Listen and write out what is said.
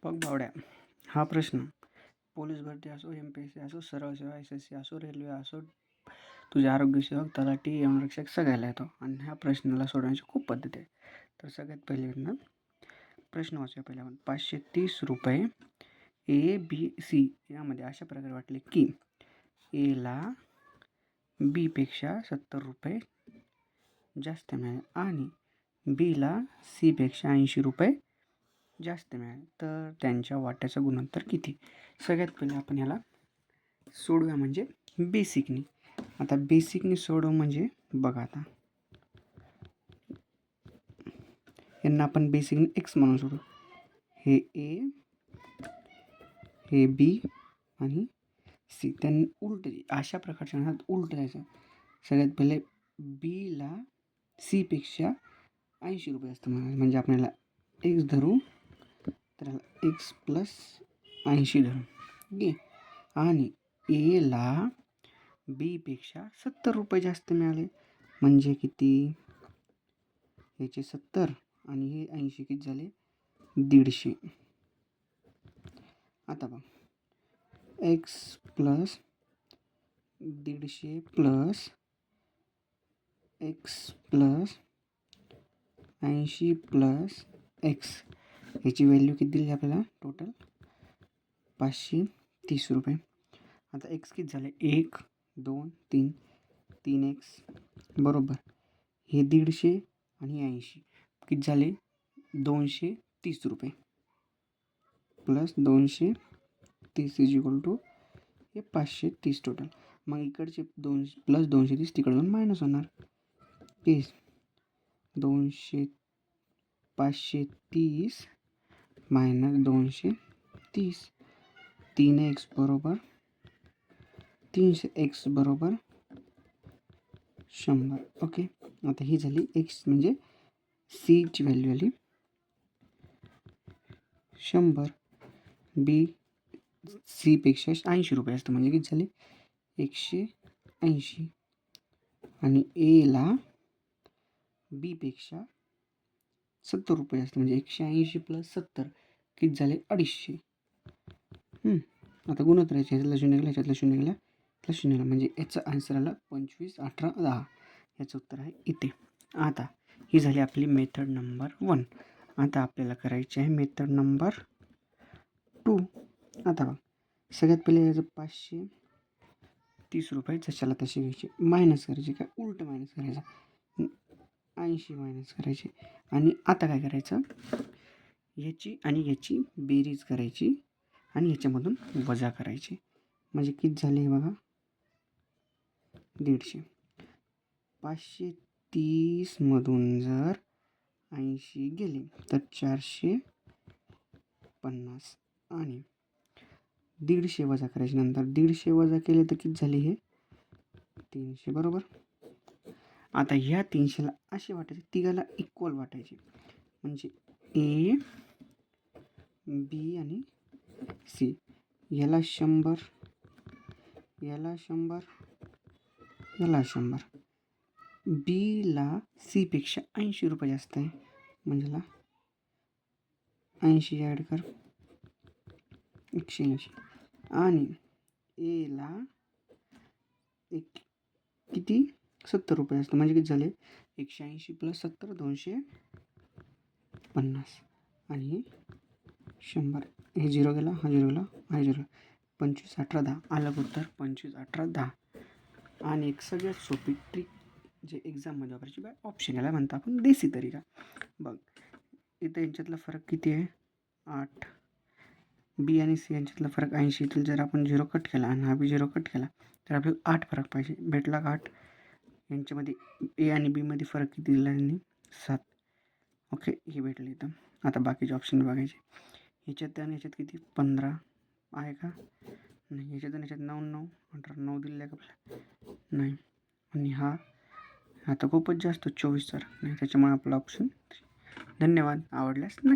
बघ बावड्या, हा प्रश्न पोलीस भरती असो, MPSC असो, सरळ सेवा, SSC असो, रेल्वे असो, तुझे आरोग्य सेवक, तलाठी, यमरक्षक सगळ्याला येतो. आणि ह्या प्रश्नाला सोडवण्याची खूप पद्धती आहे. तर सगळ्यात पहिले प्रश्न वाचूया. पहिला आपण 530 रुपये ABC यामध्ये अशा प्रकारे वाटले की एला बीपेक्षा 70 रुपये जास्त मिळाले आणि बीला सीपेक्षा 80 रुपये जास्त मिळाले, तर त्यांच्या वाट्याचा गुणोत्तर किती? सगळ्यात पहिले आपण याला सोडूया, म्हणजे बेसिकनी. आता बेसिकनी सोडव म्हणजे बघा, आता यांना आपण बेसिकनी एक्स म्हणून सोडू. हे ए, हे बी आणि सी. त्यांनी उलट अशा प्रकारच्या उलट जायचं. सगळ्यात पहिले बीला सीपेक्षा 80 रुपये असतं म्हणजे आपल्याला एक्स धरू, तर एक्स प्लस 80 धरू. ओके. आणि एला बीपेक्षा 70 रुपये जास्त मिळाले, म्हणजे किती? याचे 70 आणि हे 80 किती झाले? 150. आता बघ, x plus 150 plus x plus 80 plus x, याची व्हॅल्यू किती दिली आपल्याला? टोटल 530 रुपये. आता एक्स किती झाले? 1 2 3 3x बरोबर. हे 150 आणि 80 किती झाले? 230 रुपये प्लस 230 इज इक्वल टू हे 530 टोटल. मग इकडचे 2 प्लस 230 तिकडून मायनस होणार. 530 मायनस 230, 3x बरोबर 300x बरोबर 100. ओके. आता ही झाली एक्स म्हणजे सीची व्हॅल्यू आली 100. बी सीपेक्षा 80 रुपये असतं, म्हणजे किती झाले? 180. आणि एला बीपेक्षा 70 रुपये असतं, म्हणजे 180 प्लस 70 किती झाले? 250. आता गुणोत्तर यायचे, ह्याच्यातला शून्य गेला, ह्याच्यातला शून्य गेला, ह्यातला शून्य गेला, म्हणजे याचं आन्सर आला 25, 18, 10. याचं उत्तर आहे इथे. आता ही झाली आपली मेथड नंबर 1. आता आपल्याला करायची आहे मेथड नंबर 2. आता बघ, सगळ्यात पहिले याचं 530 रुपये जशाला तसे घ्यायचे, मायनस करायचे. काय उलट मायनस करायचं? 80 मायनस करायचे. आणि आता काय करायचं? याची आणि याची बेरीज करायची आणि याच्यामधून वजा करायची, म्हणजे किती झाले बघा? 150. 530 मधून जर 80 गेले तर 450 आणि 150 वजा करायचे. नंतर 150 वजा केले तर किती झाले? हे 300 बरोबर. आता ह्या 300ला असे वाटायचे, तिघाला इक्वल वाटायचे, म्हणजे ए बी आणि सी. याला 100, याला 100, याला 100. बीला सीपेक्षा 80 रुपये जास्त आहे, म्हणजे याला 80 ॲड कर, 180. आणि एला किती? 70 रुपये असतं, म्हणजे किती झाले? 180 प्लस 70 250 आणि 100. हे 0 गेला, हा 0 गेला, हा 0. 25, 18, 10 आलं उत्तर 25, 18, 10. आणि एक सगळ्यात सोपी ट्रिक जे एक्झाममध्ये वापरायची बाय ऑप्शन, याला म्हणतो आपण देसी तरीका. बघ, इथं यांच्यातला फरक किती आहे? 8. बी आणि सी यांच्यातला फरक 80. इथं जर आपण 0 कट केला आणि हा बी 0 कट केला तर आपल्याला 8 फरक पाहिजे. भेटला का 8? यांच्यामध्ये ए आणि बीमध्ये फरक किती दिला यांनी? 7. ओके, हे भेटलं इथं. आता बाकीचे ऑप्शन बघायचे. ह्याच्यात आणि ह्याच्यात किती? 15 आहे का? नाही. ह्याच्यात आणि ह्याच्यात 9 9 18 9 दिलेलं आहे का आपल्याला? नाही. आणि हा आता खूपच जास्त 24 तर नाही, त्याच्यामुळे आपला ऑप्शन. धन्यवाद. आवडल्यास नक्की